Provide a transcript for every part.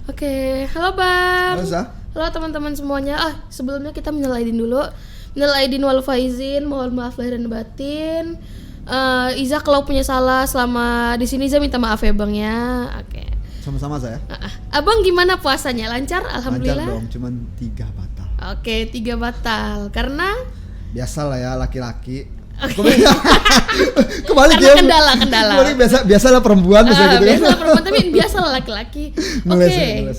Oke, halo Bang. Halo Zah. Halo teman-teman semuanya. Sebelumnya kita minal aidin dulu. Minal aidin wal faizin, mohon maaf lahir dan batin. Iza kalau punya salah selama di sini Iza minta maaf ya Bang ya. Oke. Sama-sama saya. Abang gimana puasanya? Lancar? Alhamdulillah. Lancar dong, cuman 3 batal. Oke, 3 batal. Karena Biasa lah ya laki-laki. Okay. Kembali Karena dia. kendala. Kembali biasalah perempuan bisa gitu biasalah ya. perempuan tapi biasalah laki-laki. Ngeles.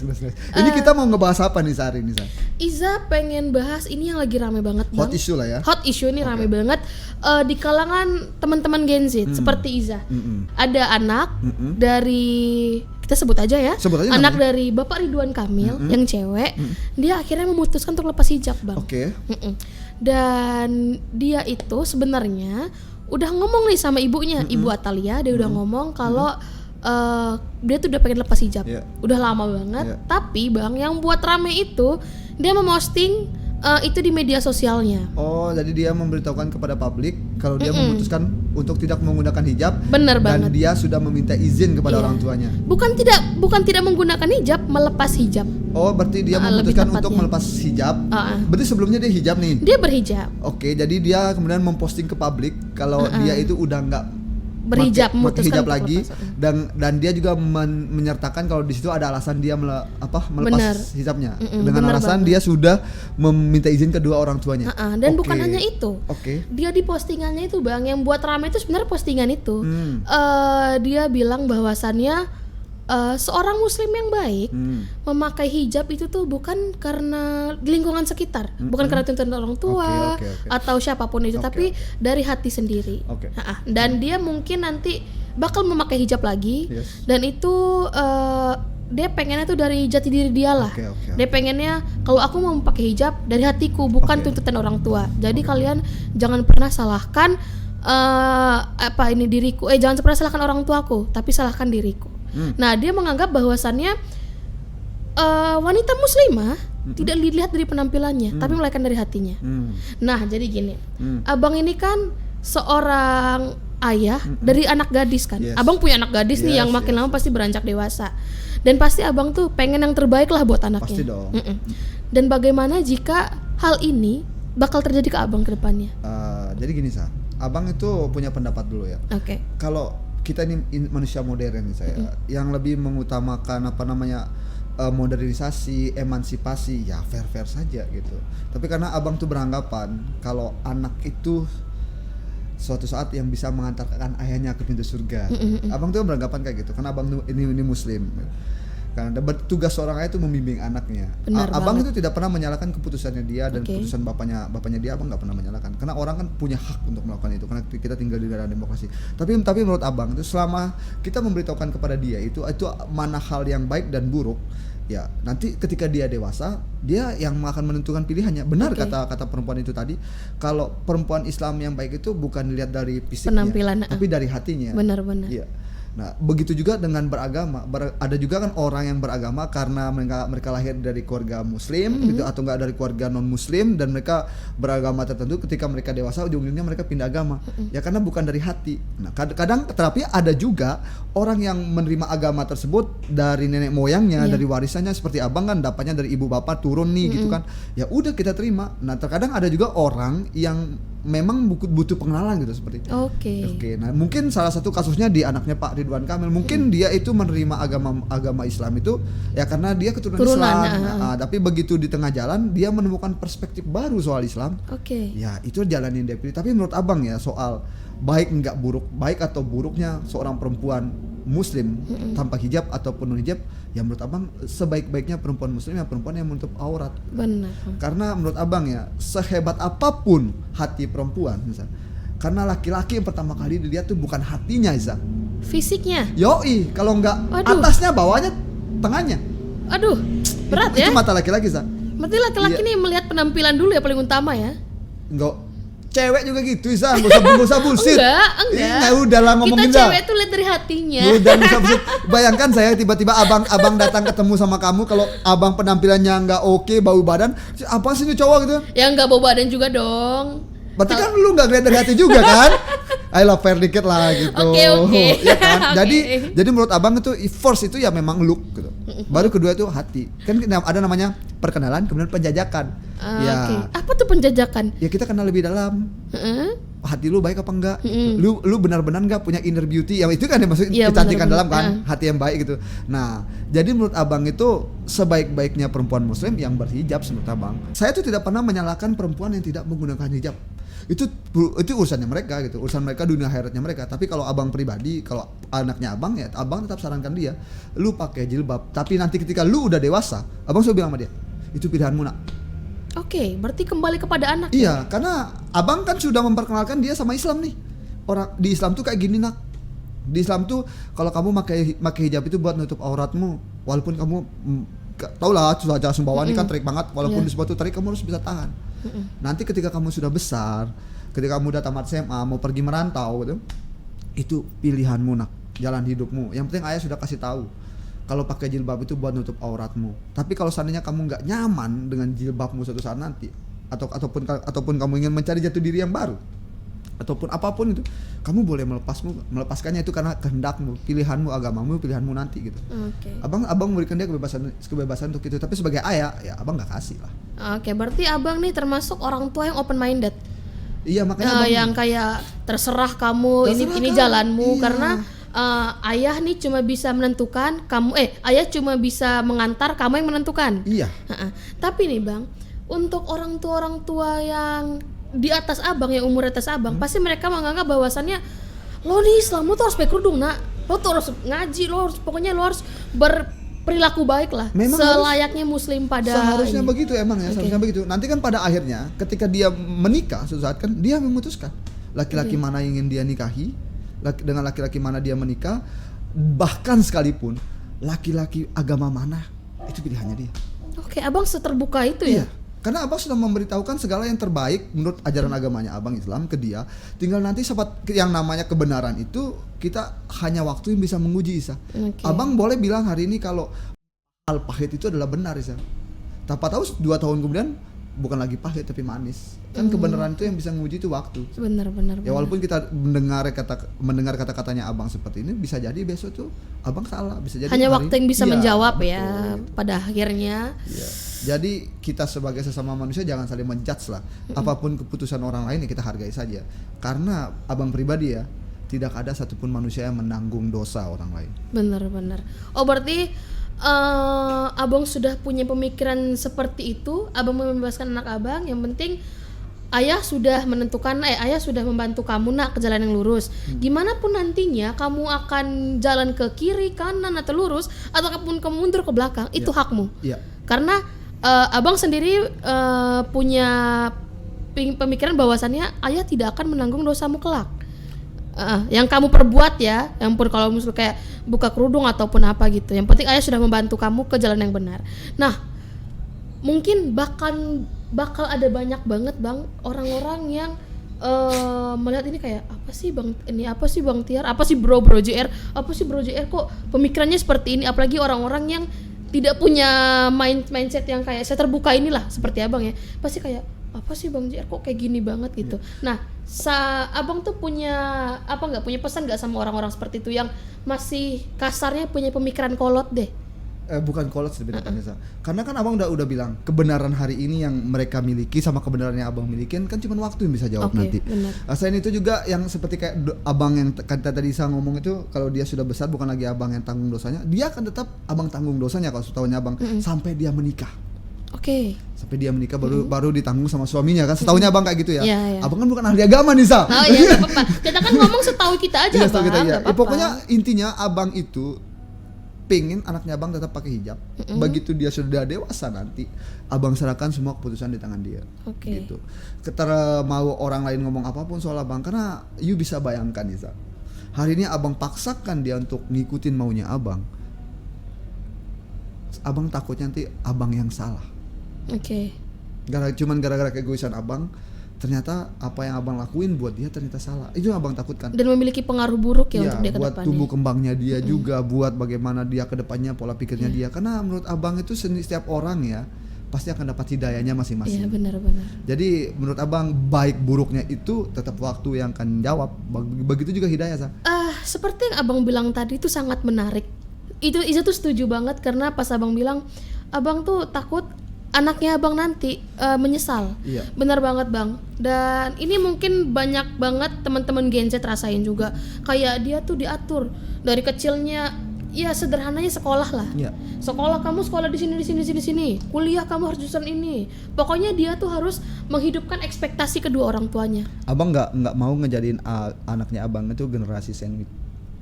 Ini kita mau ngebahas apa nih sehari ini, Zah? Iza pengen bahas ini yang lagi rame banget Bang. Hot issue lah ya. Hot issue ini rame banget di kalangan teman-teman Gen Z seperti Iza. Ada anak dari kita sebut aja ya. Anak namanya. dari Bapak Ridwan Kamil yang cewek. Dia akhirnya memutuskan untuk lepas hijab, Bang. Oke. Dan dia itu sebenarnya udah ngomong nih sama ibunya, Ibu Atalia, dia udah ngomong kalau dia tuh udah pengen lepas hijab, udah lama banget. Tapi Bang, yang buat rame itu dia memosting itu di media sosialnya. Oh, jadi dia memberitahukan kepada publik kalau dia memutuskan untuk tidak menggunakan hijab. Bener dan banget. dia sudah meminta izin kepada orang tuanya. Bukan tidak menggunakan hijab, melepas hijab. Oh, berarti dia memutuskan untuk melepas hijab. Berarti sebelumnya dia hijab nih. Dia berhijab. Oke, jadi dia kemudian memposting ke publik kalau dia itu udah nggak berhijab, memutuskan hijab lagi, dan dia juga menyertakan kalau di situ ada alasan dia melepas hijabnya dengan alasan dia sudah meminta izin kedua orang tuanya. Dan bukan hanya itu. Dia di postingannya itu Bang, yang buat ramai itu sebenarnya postingan itu dia bilang bahwasannya seorang muslim yang baik memakai hijab itu tuh bukan karena lingkungan sekitar, bukan karena tuntutan orang tua atau siapapun itu, tapi dari hati sendiri. Dan dia mungkin nanti bakal memakai hijab lagi, dan itu dia pengennya tuh dari jati diri dia lah. Dia pengennya kalau aku mau pakai hijab dari hatiku, bukan tuntutan orang tua. Jadi kalian jangan pernah salahkan diriku. Jangan pernah salahkan orang tuaku, tapi salahkan diriku. Nah, dia menganggap bahwasannya wanita muslimah tidak dilihat dari penampilannya, tapi melainkan dari hatinya. Nah, jadi gini, abang ini kan seorang ayah dari anak gadis kan. Abang punya anak gadis nih yang makin lama pasti beranjak dewasa. Dan pasti abang tuh pengen yang terbaik lah buat anaknya. Pasti dong. Dan bagaimana jika hal ini bakal terjadi ke abang ke depannya? Jadi gini, Sa. Abang itu punya pendapat dulu ya. Kalau kita ini manusia modern nih saya, yang lebih mengutamakan modernisasi, emansipasi, ya fair saja gitu. Tapi karena abang tuh beranggapan kalau anak itu suatu saat yang bisa mengantarkan ayahnya ke pintu surga. Abang tuh beranggapan kayak gitu karena abang ini muslim. Karena tugas seorang ayah itu membimbing anaknya. Abang itu tidak pernah menyalahkan keputusannya dia dan keputusan bapaknya dia, abang nggak pernah menyalahkan. Karena orang kan punya hak untuk melakukan itu karena kita tinggal di negara demokrasi. Tapi menurut abang itu selama kita memberitahukan kepada dia itu mana hal yang baik dan buruk, ya nanti ketika dia dewasa dia yang akan menentukan pilihannya. Benar kata perempuan itu tadi, kalau perempuan Islam yang baik itu bukan dilihat dari fisiknya, penampilan, tapi dari hatinya. Benar-benar. Iya. Nah, begitu juga dengan beragama. Ada juga kan orang yang beragama karena mereka lahir dari keluarga muslim gitu, atau enggak dari keluarga non muslim, dan mereka beragama tertentu. Ketika mereka dewasa ujung-ujungnya mereka pindah agama. Ya karena bukan dari hati. Nah, kadang tetapi ada juga orang yang menerima agama tersebut dari nenek moyangnya, dari warisannya, seperti abang kan dapatnya dari ibu bapak turun nih gitu kan. Ya udah kita terima. Nah, terkadang ada juga orang yang memang butuh pengenalan gitu seperti itu. Oke. Nah, mungkin salah satu kasusnya di anaknya Pak Ridwan Kamil. Mungkin dia itu menerima agama Islam itu ya karena dia keturunan Islam. Tapi begitu di tengah jalan dia menemukan perspektif baru soal Islam. Ya, itu jalan yang dia pilih. Tapi menurut abang ya soal baik atau buruknya seorang perempuan muslim tanpa hijab ataupun non hijab, ya menurut abang sebaik-baiknya perempuan muslim ya perempuan yang menutup aurat. Benar. Karena menurut abang ya sehebat apapun hati perempuan misalnya, karena laki-laki yang pertama kali dilihat tuh bukan hatinya, Isa, fisiknya. Yoi, kalau enggak atasnya, bawahnya, tengahnya. Berat ya. Itu mata laki-laki, Isa. Berarti laki-laki nih melihat penampilan dulu ya paling utama ya. Enggak. Cewek juga gitu, Isa, nggak usah bullshit. Enggak. Udahlah ngomongin. Kita cewek tuh lihat dari hatinya. Udah bisa bullshit. Bayangkan saya tiba-tiba abang datang ketemu sama kamu, kalau abang penampilannya nggak oke, bau badan, apa sih ini cowok gitu? Ya nggak bau badan juga dong. Berarti kan lu nggak ngeliat dari hati juga kan? Ayolah fair dikit lah gitu. Oke. Ya kan? Jadi menurut abang itu first itu ya memang look gitu. Baru kedua itu hati. Kan ada namanya perkenalan, kemudian penjajakan. Ya. Oke. Apa tuh penjajakan? Ya kita kenal lebih dalam. Hati lu baik apa enggak? Gitu. Lu benar-benar enggak punya inner beauty? Yang itu kan yang maksudnya kecantikan dalam kan, hati yang baik gitu. Nah, jadi menurut abang itu sebaik-baiknya perempuan muslim yang berhijab menurut abang. Saya tuh tidak pernah menyalahkan perempuan yang tidak menggunakan hijab. Itu urusannya mereka gitu, urusan mereka, dunia akhiratnya mereka. Tapi kalau abang pribadi, kalau anaknya abang ya abang tetap sarankan dia, lu pakai jilbab. Tapi nanti ketika lu udah dewasa, abang selalu bilang sama dia, itu pilihanmu nak. Oke, berarti kembali kepada anak. Iya, karena abang kan sudah memperkenalkan dia sama Islam nih. Orang di Islam tuh kayak gini nak. Di Islam tuh kalau kamu pakai hijab itu buat nutup auratmu, walaupun kamu tau lah cuaca Sumbawa ini kan terik banget, walaupun di sepatu terik kamu harus bisa tahan. Nanti ketika kamu sudah besar, ketika kamu udah tamat SMA mau pergi merantau gitu, itu pilihanmu nak, jalan hidupmu. Yang penting ayah sudah kasih tahu. Kalau pakai jilbab itu buat nutup auratmu. Tapi kalau seandainya kamu nggak nyaman dengan jilbabmu suatu saat nanti, ataupun kamu ingin mencari jati diri yang baru, ataupun apapun itu, kamu boleh melepaskannya itu karena kehendakmu, pilihanmu, agamamu, pilihanmu nanti gitu. Abang memberikan dia kebebasan untuk itu. Tapi sebagai ayah, ya abang nggak kasih lah. Oke, berarti abang nih termasuk orang tua yang open minded. Iya, makanya abang yang kayak terserah kamu, ini jalanmu. Iya. Karena ayah nih cuma bisa menentukan, ayah cuma bisa mengantar, kamu yang menentukan. Iya. Tapi nih bang, untuk orang tua yang di atas abang, yang umur atas abang, pasti mereka menganggap bahwasannya lo nih Islam, lo tuh harus pakai kerudung nak, lo tuh harus ngaji, pokoknya lo harus berperilaku baik lah. Memang selayaknya muslim pada seharusnya ini. Begitu emang ya, seharusnya begitu. Nanti kan pada akhirnya ketika dia menikah, suatu saat kan dia memutuskan laki-laki mana yang ingin dia nikahi, dengan laki-laki mana dia menikah, bahkan sekalipun laki-laki agama mana, itu pilihannya dia. Oke, abang seterbuka itu ya? Iya. Karena abang sudah memberitahukan segala yang terbaik menurut ajaran agamanya abang Islam ke dia. Tinggal nanti yang namanya kebenaran itu kita hanya waktu yang bisa menguji, Isa. Abang boleh bilang hari ini kalau hal pahit itu adalah benar, Isa. Tanpa tahu 2 tahun kemudian bukan lagi pahit tapi manis. Kan kebenaran itu yang bisa menguji itu waktu. Benar. Ya walaupun kita mendengar kata-katanya abang seperti ini, bisa jadi besok tuh abang salah, bisa jadi hanya waktu yang bisa menjawab betul. Ya pada akhirnya. Ya. Jadi kita sebagai sesama manusia jangan saling menjudge lah. Apapun keputusan orang lain ya kita hargai saja. Karena abang pribadi ya, tidak ada satupun manusia yang menanggung dosa orang lain. Benar. Oh berarti abang sudah punya pemikiran seperti itu. Abang membebaskan anak abang. Yang penting ayah sudah menentukan, ayah sudah membantu kamu nak ke jalan yang lurus. Gimana pun nantinya kamu akan jalan ke kiri, kanan atau lurus, ataupun kamu mundur ke belakang, itu hakmu. Karena abang sendiri punya pemikiran bahwasannya ayah tidak akan menanggung dosamu kelak. Yang kamu perbuat ya, yang pun kalau misalnya kayak buka kerudung ataupun apa gitu. Yang penting ayah sudah membantu kamu ke jalan yang benar. Nah, mungkin bakal ada banyak banget bang orang-orang yang melihat ini kayak apa sih bang Tiar, apa sih bro JR, kok pemikirannya seperti ini, apalagi orang-orang yang tidak punya mindset yang kayak saya terbuka inilah seperti abang ya, pasti kayak apa sih bang JR kok kayak gini banget gitu. Nah, abang tuh punya punya pesan nggak sama orang-orang seperti itu yang masih kasarnya punya pemikiran kolot deh? Bukan kolot sebenarnya. Karena kan abang udah bilang kebenaran hari ini yang mereka miliki sama kebenaran yang abang milikin kan cuma waktu yang bisa jawab nanti. Selain itu juga yang seperti kayak abang yang tadi saya ngomong itu, kalau dia sudah besar bukan lagi abang yang tanggung dosanya, dia akan tetap abang tanggung dosanya kalau setahunya abang sampai dia menikah. Sampai dia menikah baru ditanggung sama suaminya kan, setahunya abang kayak gitu ya. Abang kan bukan ahli agama nih Sa. Oh iya, enggak apa-apa. Kita kan ngomong setahu kita aja bang. Pokoknya intinya abang itu pengen anaknya abang tetap pakai hijab. Begitu dia sudah dewasa nanti, abang serahkan semua keputusan di tangan dia. Gitu. Ketara mau orang lain ngomong apapun soal abang, karena you bisa bayangkan Isa, hari ini abang paksakan dia untuk ngikutin maunya abang. Abang takutnya nanti abang yang salah. Cuman gara-gara keegoisan abang, ternyata apa yang abang lakuin buat dia ternyata salah. Itu yang abang takutkan. Dan memiliki pengaruh buruk ya untuk dia ke depannya. Buat tumbuh kembangnya dia juga, buat bagaimana dia ke depannya, pola pikirnya dia. Karena menurut abang itu setiap orang ya pasti akan dapat hidayahnya masing-masing. Iya, benar. Jadi menurut abang baik buruknya itu tetap waktu yang akan jawab. Begitu juga hidayah Sa. Seperti yang abang bilang tadi itu sangat menarik. Itu Iza tuh setuju banget karena pas abang bilang abang tuh takut anaknya abang nanti menyesal. Iya. Benar banget bang. Dan ini mungkin banyak banget teman-teman Gen Z rasain juga. Kayak dia tuh diatur dari kecilnya, ya sederhananya sekolah lah. Iya. Sekolah, kamu sekolah di sini. Kuliah kamu harus jurusan ini. Pokoknya dia tuh harus menghidupkan ekspektasi kedua orang tuanya. Abang nggak mau ngejadiin anaknya abang itu generasi sandwich.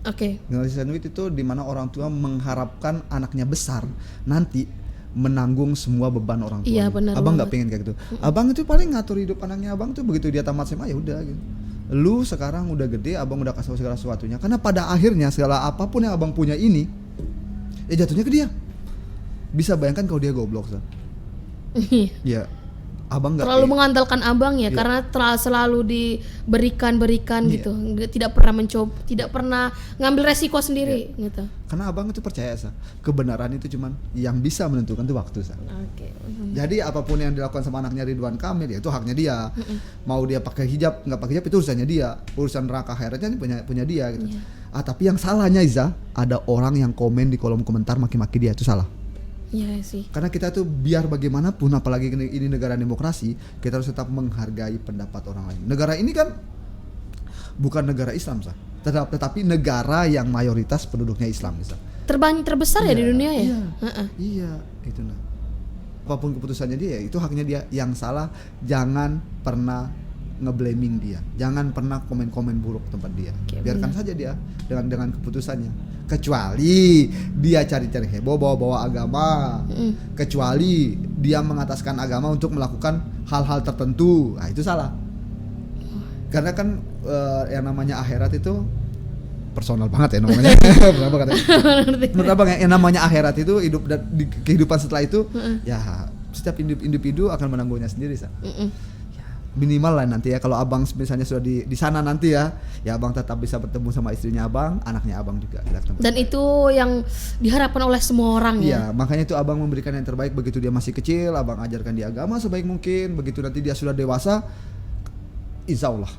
Oke. Generasi sandwich itu dimana orang tua mengharapkan anaknya besar nanti menanggung semua beban orang tua. Iya, benar Abang nggak banget. pengen kayak gitu. Abang itu paling ngatur hidup anaknya abang tuh begitu dia tamat SMA ya udah gitu. Lu sekarang udah gede, abang udah kasih segala sesuatunya. Karena pada akhirnya segala apapun yang abang punya ini, ya jatuhnya ke dia. Bisa bayangkan kalau dia goblok, San. Ya, abang nggak Terlalu pengen. mengandalkan abang ya, Iya. karena selalu diberikan Iya. gitu, tidak pernah mencoba, tidak pernah ngambil resiko sendiri gitu. Karena abang itu percaya, Sa, kebenaran itu cuman yang bisa menentukan itu waktu, Sa. Oke. Jadi apapun yang dilakukan sama anaknya Ridwan Kamil ya itu haknya dia. Mau dia pakai hijab nggak pakai hijab itu urusannya dia. Urusan neraka akhiratnya ini punya dia gitu. Tapi yang salahnya Iza, ada orang yang komen di kolom komentar maki-maki dia, itu salah. Iya sih. Karena kita tuh biar bagaimanapun, apalagi ini negara demokrasi, kita harus tetap menghargai pendapat orang lain. Negara ini kan bukan negara Islam, Sa. Tetapi negara yang mayoritas penduduknya Islam, Sa. Terbesar ya di dunia ya. Iya, iya, itu nah. Apapun keputusannya dia, itu haknya dia. Yang salah jangan pernah ngeblaming dia, jangan pernah komen-komen buruk tempat dia. Oke, Biarkan benar. saja dia dengan keputusannya. Kecuali dia cari-cari heboh bawa-bawa agama, kecuali dia mengataskan agama untuk melakukan hal-hal tertentu, nah itu salah. Karena kan yang namanya akhirat itu personal banget ya namanya. Personal banget ya. Menurut abang yang namanya akhirat itu hidup dan di kehidupan setelah itu, ya setiap individu akan menanggungnya sendiri, Sa. Minimal lah nanti ya kalau abang misalnya sudah di sana nanti ya abang tetap bisa bertemu sama istrinya abang, anaknya abang juga. Dan itu yang diharapkan oleh semua orang ya. Iya, makanya itu abang memberikan yang terbaik begitu dia masih kecil, abang ajarkan dia agama sebaik mungkin. Begitu nanti dia sudah dewasa, insya Allah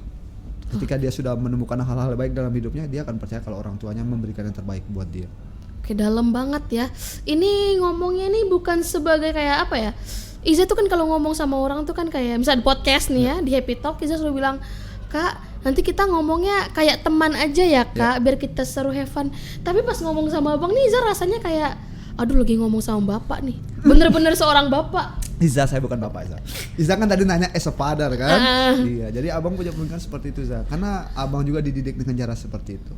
ketika dia sudah menemukan hal-hal baik dalam hidupnya, dia akan percaya kalau orang tuanya memberikan yang terbaik buat dia. Oke, dalam banget ya. Ini ngomongnya nih bukan sebagai kayak apa ya? Iza tuh kan kalau ngomong sama orang tuh kan kayak misal di podcast nih ya, di Happy Talk Iza selalu bilang, "Kak, nanti kita ngomongnya kayak teman aja ya, Kak, biar kita seru have fun." Tapi pas ngomong sama Abang nih Iza rasanya kayak aduh lagi ngomong sama bapak nih. Bener-bener seorang bapak. Iza, saya bukan bapak Iza. Iza kan tadi nanya as a father kan? Iya, jadi abang punya pemikiran seperti itu, Iza. Karena abang juga dididik dengan cara seperti itu.